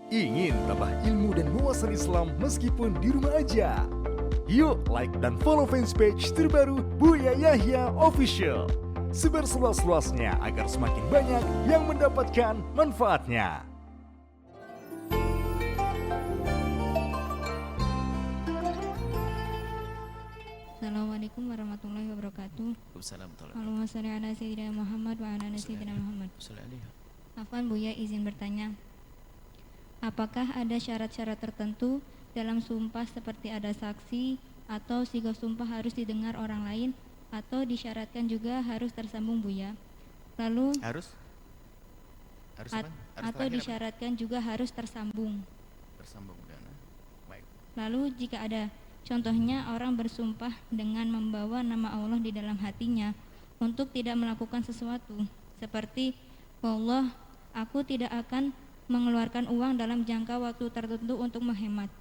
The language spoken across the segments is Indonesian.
Ingin tambah ilmu dan wawasan Islam meskipun di rumah aja? Yuk like dan follow fanpage terbaru Buya Yahya Official. Sebar seluas-luasnya agar semakin banyak yang mendapatkan manfaatnya. Assalamualaikum warahmatullahi wabarakatuh. Waalaikumsalam. Allahumma sholli ala sayyidina Muhammad wa ala sayyidina Muhammad. Afwan Buya izin bertanya. Apakah ada syarat-syarat tertentu dalam sumpah seperti ada saksi atau sigoh sumpah harus didengar orang lain atau disyaratkan juga harus tersambung Buya? Lalu Harus apa? Atau disyaratkan juga harus tersambung. Bersambung dengan baik. Lalu jika ada contohnya orang bersumpah dengan membawa nama Allah di dalam hatinya untuk tidak melakukan sesuatu seperti wallah aku tidak akan mengeluarkan uang dalam jangka waktu tertentu untuk menghemat.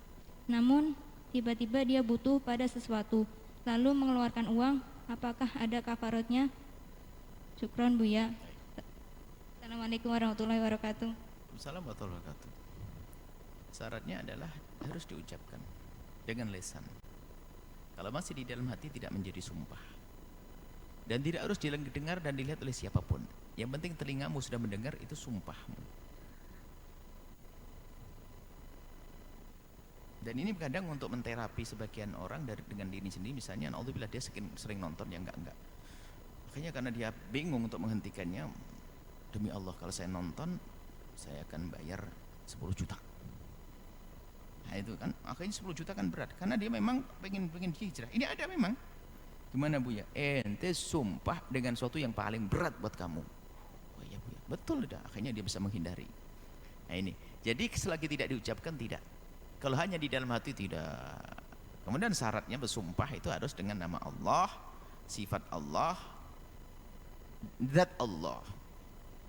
Namun tiba-tiba dia butuh pada sesuatu lalu mengeluarkan uang, apakah ada kafaratnya? Syukron Buya. Assalamualaikum warahmatullahi wabarakatuh. Waalaikumsalam warahmatullahi wabarakatuh. Syaratnya adalah harus diucapkan dengan lisan. Kalau masih di dalam hati tidak menjadi sumpah. Dan tidak harus didengar dan dilihat oleh siapapun. Yang penting telingamu sudah mendengar, itu sumpahmu. Dan ini kadang untuk menterapi sebagian orang dengan diri sendiri, misalnya naudzubillah dia sering nonton yang enggak. Akhirnya karena dia bingung untuk menghentikannya, demi Allah kalau saya nonton saya akan bayar 10 juta. Nah itu kan akhirnya 10 juta kan berat karena dia memang pengen hijrah. Ini ada memang. Gimana Buya? Ente sumpah dengan sesuatu yang paling berat buat kamu. Oh iya Buya, betul dah. Akhirnya dia bisa menghindari. Nah ini. Jadi selagi tidak diucapkan tidak. Kalau hanya di dalam hati tidak. Kemudian syaratnya bersumpah itu harus dengan nama Allah, sifat Allah, zat Allah.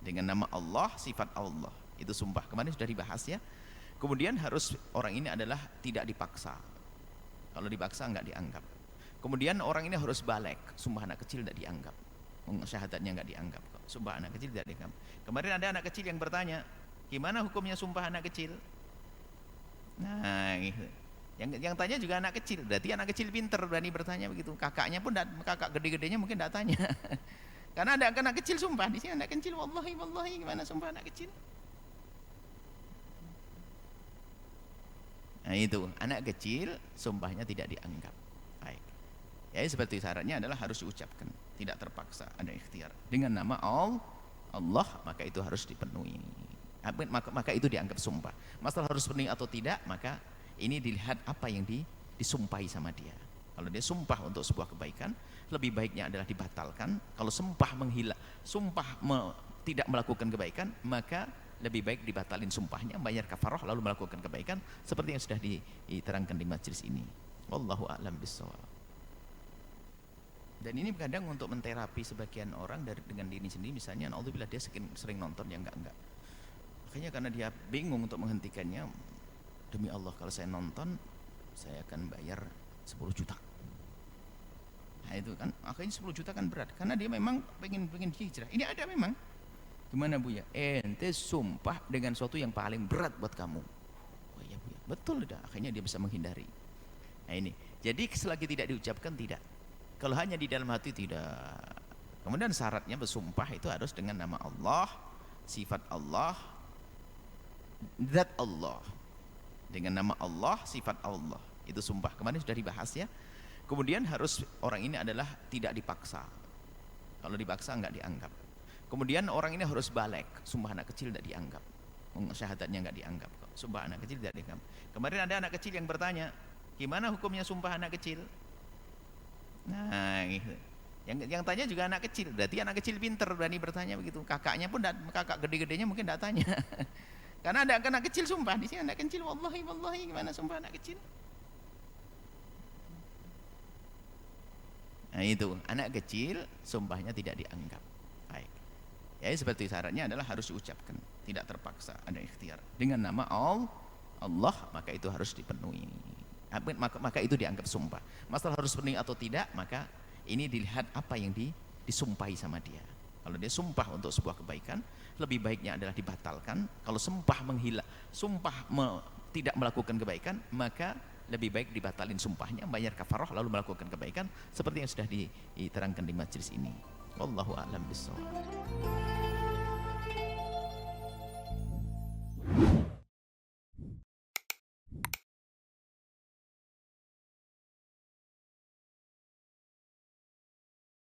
Dengan nama Allah, sifat Allah. Itu sumpah. Kemarin sudah dibahas ya. Kemudian harus orang ini adalah tidak dipaksa. Kalau dipaksa enggak dianggap. Kemudian orang ini harus balik. Sumpah anak kecil tidak dianggap. Syahadatnya enggak dianggap. Sumpah anak kecil tidak dianggap. Kemarin ada anak kecil yang bertanya, gimana hukumnya sumpah anak kecil? Nah, gitu. Yang tanya juga anak kecil. Berarti anak kecil pinter berani bertanya begitu. Kakaknya pun kakak gede-gedenya mungkin tidak tanya. Karena ada anak kecil sumpah di sini anak kecil wallahi gimana sumpah anak kecil? Nah itu anak kecil sumpahnya tidak dianggap. Baik. Ya seperti syaratnya adalah harus diucapkan, tidak terpaksa, ada ikhtiar. Dengan nama Allah maka itu harus dipenuhi. Maka itu dianggap sumpah. Masalah harus penuhi atau tidak, maka ini dilihat apa yang disumpahi sama dia. Kalau dia sumpah untuk sebuah kebaikan, lebih baiknya adalah dibatalkan. Kalau tidak melakukan kebaikan, maka lebih baik dibatalin sumpahnya, bayar kafarah lalu melakukan kebaikan seperti yang sudah diterangkan di majelis ini. Wallahu a'lam bishawab. Dan ini kadang untuk menterapi sebagian orang dengan diri sendiri, misalnya naudzubillah dia sering nonton yang enggak. Akhirnya karena dia bingung untuk menghentikannya, demi Allah kalau saya nonton saya akan bayar 10 juta. Nah itu kan akhirnya 10 juta kan berat karena dia memang pengen hijrah. Ini ada memang. Gimana Buya? Ente sumpah dengan sesuatu yang paling berat buat kamu. Oh iya Buya, betul dah. Akhirnya dia bisa menghindari. Nah ini. Jadi selagi tidak diucapkan tidak. Kalau hanya di dalam hati tidak. Kemudian syaratnya bersumpah itu harus dengan nama Allah, sifat Allah, zat Allah. Dengan nama Allah, sifat Allah. Itu sumpah. Kemarin sudah dibahas ya. Kemudian harus orang ini adalah tidak dipaksa. Kalau dipaksa enggak dianggap. Kemudian orang ini harus balik. Sumpah anak kecil tidak dianggap. Syahadatnya enggak dianggap. Sumpah anak kecil tidak dianggap. Kemarin ada anak kecil yang bertanya, gimana hukumnya sumpah anak kecil? Nah, gitu. Yang tanya juga anak kecil. Berarti anak kecil pinter berani bertanya begitu. Kakaknya pun kakak gede-gedenya mungkin tidak tanya. Karena ada anak kecil sumpah di sini anak kecil wallahi gimana sumpah anak kecil? Nah itu anak kecil sumpahnya tidak dianggap. Baik. Ya seperti syaratnya adalah harus diucapkan, tidak terpaksa, ada ikhtiar. Dengan nama Allah maka itu harus dipenuhi. Maka itu dianggap sumpah. Masalah harus penuhi atau tidak, maka ini dilihat apa yang disumpahi sama dia. Kalau dia sumpah untuk sebuah kebaikan, lebih baiknya adalah dibatalkan. Kalau sumpah tidak melakukan kebaikan, maka lebih baik dibatalin sumpahnya, bayar kafarah lalu melakukan kebaikan seperti yang sudah diterangkan di majelis ini. Wallahu a'lam bishawab.